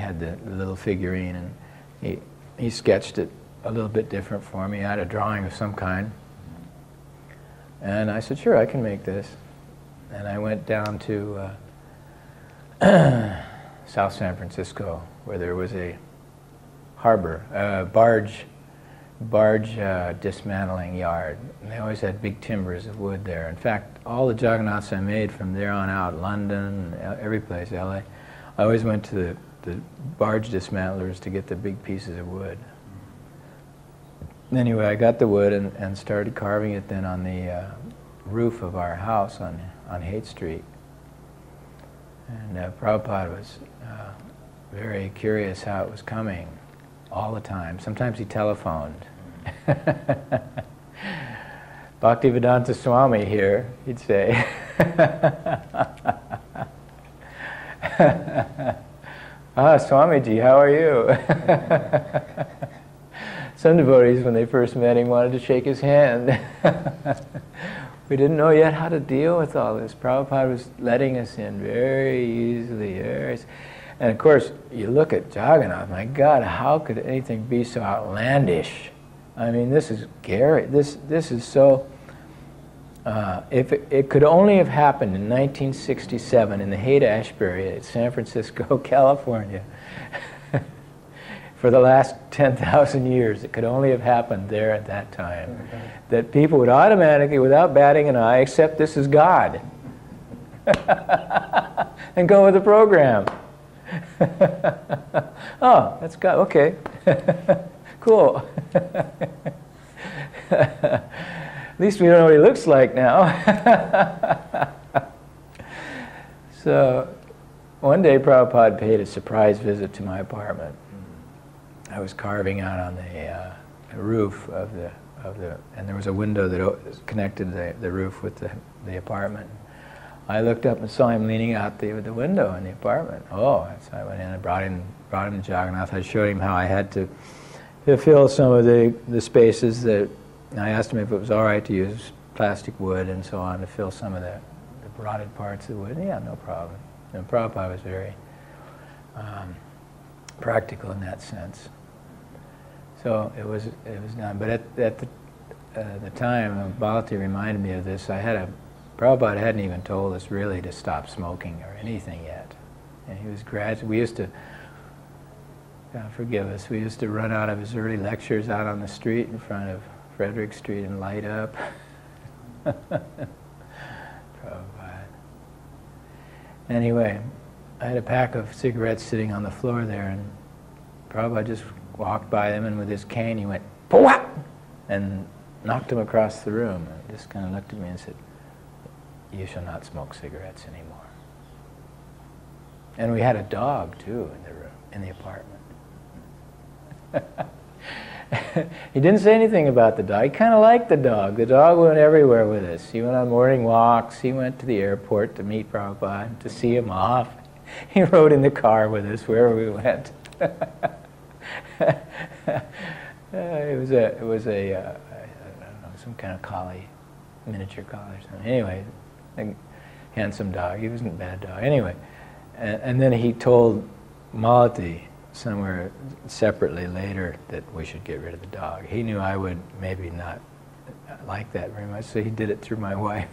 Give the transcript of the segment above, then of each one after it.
had the little figurine, and he sketched it a little bit different for me. I had a drawing of some kind. And I said, sure, I can make this. And I went down to South San Francisco, where there was a harbor, barge dismantling yard. And they always had big timbers of wood there. In fact, all the Jagannaths I made from there on out, London, every place, LA, I always went to the barge dismantlers to get the big pieces of wood. Anyway, I got the wood and started carving it then on the roof of our house on Haight Street. And Prabhupada was very curious how it was coming all the time. Sometimes he telephoned. Bhaktivedanta Swami here, he'd say. Swamiji, how are you? Some devotees, when they first met him, wanted to shake his hand. We didn't know yet how to deal with all this. Prabhupada was letting us in very easily. And of course, you look at Jagannath, my God, how could anything be so outlandish? I mean, this is Gary. This is so... if it could only have happened in 1967 in the Haight-Ashbury at San Francisco, California, for the last 10,000 years, it could only have happened there at that time, that people would automatically, without batting an eye, accept this is God and go with the program. Oh, that's God, okay. Cool. At least we don't know what he looks like now. So, one day Prabhupada paid a surprise visit to my apartment. I was carving out on the roof of the, and there was a window that connected the roof with the apartment. I looked up and saw him leaning out the window in the apartment. Oh, so I went in and brought him to Jagannath. I showed him how I had to fill some of the spaces that. I asked him if it was all right to use plastic wood and so on to fill some of the rotted parts of the wood. Yeah, no problem. And Prabhupada was very practical in that sense. So it was done. But at the time, Bhalati reminded me of this. Prabhupada hadn't even told us really to stop smoking or anything yet. And he was gradually, we used to, God forgive us, we used to run out of his early lectures out on the street in front of Frederick Street and light up. Prabhupada. Anyway, I had a pack of cigarettes sitting on the floor there, and Prabhupada just walked by them, and with his cane he went, "Pwah!" and knocked them across the room, and just kind of looked at me and said, "You shall not smoke cigarettes anymore." And we had a dog too in the room, in the apartment. He didn't say anything about the dog. He kind of liked the dog. The dog went everywhere with us. He went on morning walks. He went to the airport to meet Prabhupada, to see him off. He rode in the car with us wherever we went. It was a I don't know, some kind of collie, miniature collie or something. Anyway, a handsome dog. He wasn't a bad dog. Anyway, and then he told Malati somewhere separately later that we should get rid of the dog. He knew I would maybe not like that very much, so he did it through my wife.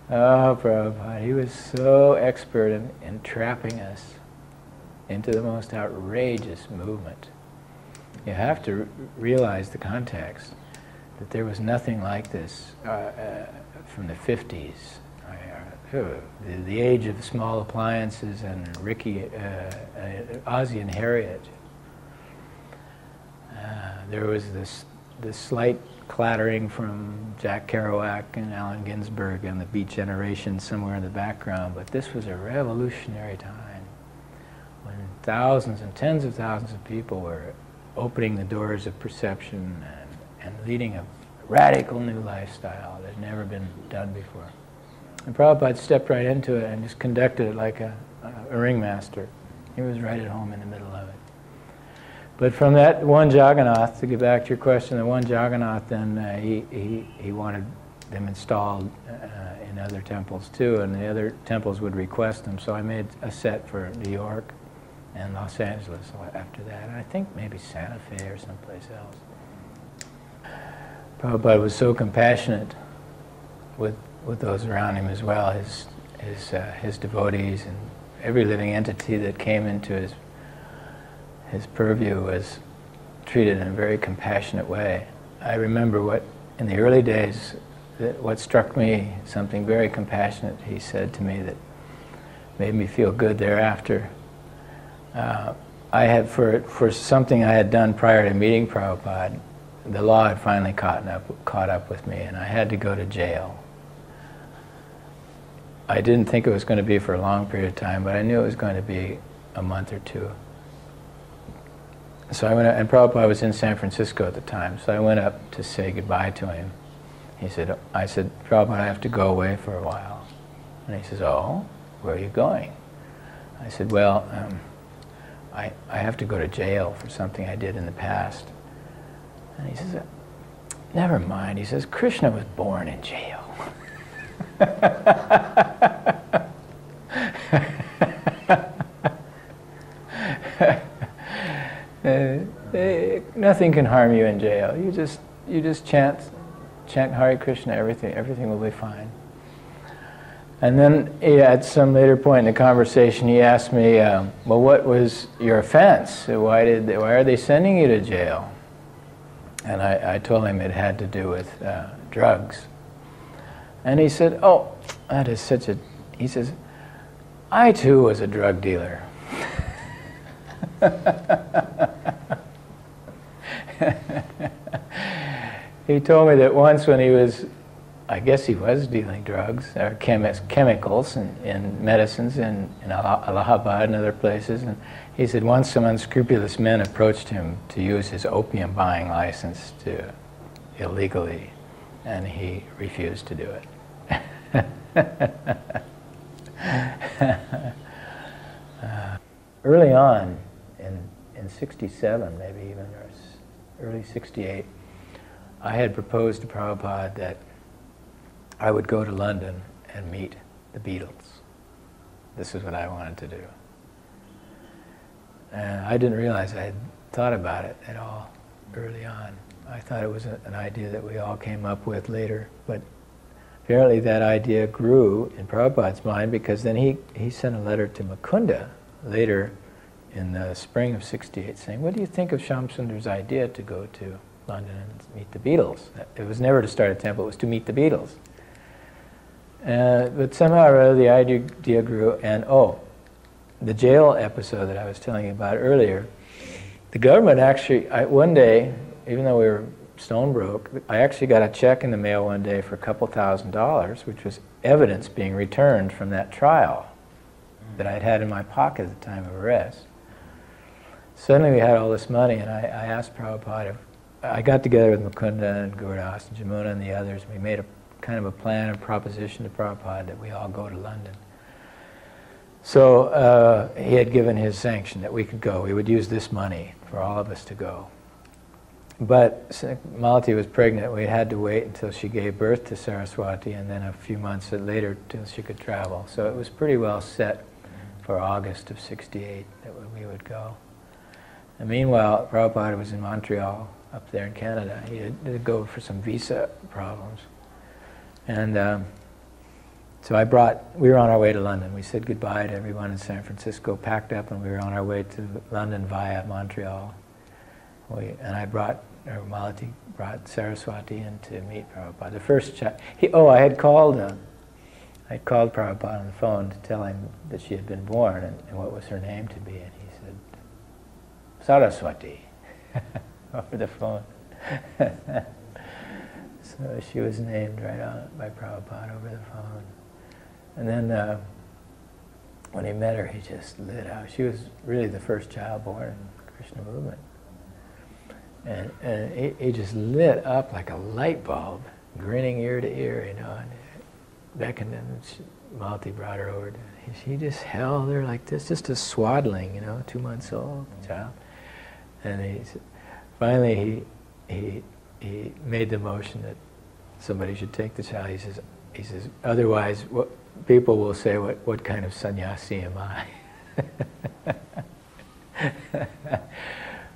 Oh, Prabhupada, he was so expert in trapping us into the most outrageous movement. You have to realize the context, that there was nothing like this from the 50s. The age of small appliances and Ricky, Ozzie and Harriet. There was this slight clattering from Jack Kerouac and Allen Ginsberg and the Beat Generation somewhere in the background, but this was a revolutionary time when thousands and tens of thousands of people were opening the doors of perception and leading a radical new lifestyle that had never been done before. And Prabhupada stepped right into it and just conducted it like a ringmaster. He was right at home in the middle of it. But from that one Jagannath, to get back to your question, the one Jagannath, then he wanted them installed in in other temples too, and the other temples would request them. So I made a set for New York and Los Angeles after that, and I think maybe Santa Fe or someplace else. Prabhupada was so compassionate with those around him as well, his devotees, and every living entity that came into his purview was treated in a very compassionate way. I remember in the early days, what struck me, something very compassionate he said to me that made me feel good thereafter. I had, for something I had done prior to meeting Prabhupada, the law had finally caught up with me, and I had to go to jail. I didn't think it was going to be for a long period of time, but I knew it was going to be a month or two. So I went up, and Prabhupada was in San Francisco at the time, so I went up to say goodbye to him. I said, Prabhupada, I have to go away for a while. And he says, oh, where are you going? I said, well, I have to go to jail for something I did in the past. And he says, never mind. He says, Krishna was born in jail. Nothing can harm you in jail. You just chant Hare Krishna. Everything will be fine. And then at some later point in the conversation, he asked me, "Well, what was your offense? Why are they sending you to jail?" And I told him it had to do with drugs. And he said, "Oh, that is such a..." He says, "I too was a drug dealer." He told me that once when he was, I guess he was dealing drugs, or chemicals and medicines in Allahabad and other places, and he said once some unscrupulous men approached him to use his opium buying license to illegally, and he refused to do it. Early on, in 67, maybe even, or early 68, I had proposed to Prabhupada that I would go to London and meet the Beatles. This is what I wanted to do. And I didn't realize I had thought about it at all early on. I thought it was an idea that we all came up with later, but apparently that idea grew in Prabhupada's mind, because then he sent a letter to Mukunda later in the spring of 68 saying, what do you think of Shamsundar's idea to go to London and meet the Beatles? It was never to start a temple, it was to meet the Beatles. But somehow or other the idea grew, and the jail episode that I was telling you about earlier, the government actually, one day, even though we were stone broke, I actually got a check in the mail one day for a couple $1,000s, which was evidence being returned from that trial that I'd had in my pocket at the time of arrest. Suddenly we had all this money, and I asked Prabhupada, I got together with Mukunda and Gurdas and Jamuna and the others, and we made a kind of a plan, a proposition to Prabhupada that we all go to London. So he had given his sanction that we could go. We would use this money for all of us to go. But Malati was pregnant. We had to wait until she gave birth to Saraswati, and then a few months later till she could travel. So it was pretty well set for August of 68 that we would go. And meanwhile, Prabhupada was in Montreal, up there in Canada. He had to go for some visa problems. And so we were on our way to London. We said goodbye to everyone in San Francisco, packed up, and we were on our way to London via Montreal. Malati brought Saraswati in to meet Prabhupada. The first child, I had called Prabhupada on the phone to tell him that she had been born and what was her name to be, and he said, Saraswati, over the phone. So she was named right on by Prabhupada over the phone. And then when he met her, he just lit up. She was really the first child born in the Krishna movement. And he just lit up like a light bulb, grinning ear to ear, and beckoned, and Malati brought her over. She just held her like this, just a swaddling, 2 months old child. And finally he made the motion that somebody should take the child. He says, he says, otherwise people will say, what kind of sannyasi am I?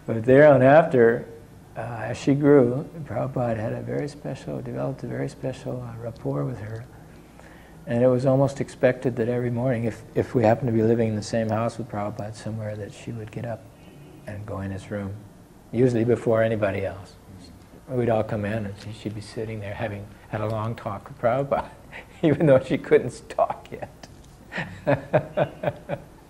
But there on after, as she grew, Prabhupada had developed a very special rapport with her. And it was almost expected that every morning, if we happened to be living in the same house with Prabhupada somewhere, that she would get up and go in his room, usually before anybody else. We'd all come in and she'd be sitting there having had a long talk with Prabhupada, even though she couldn't talk yet.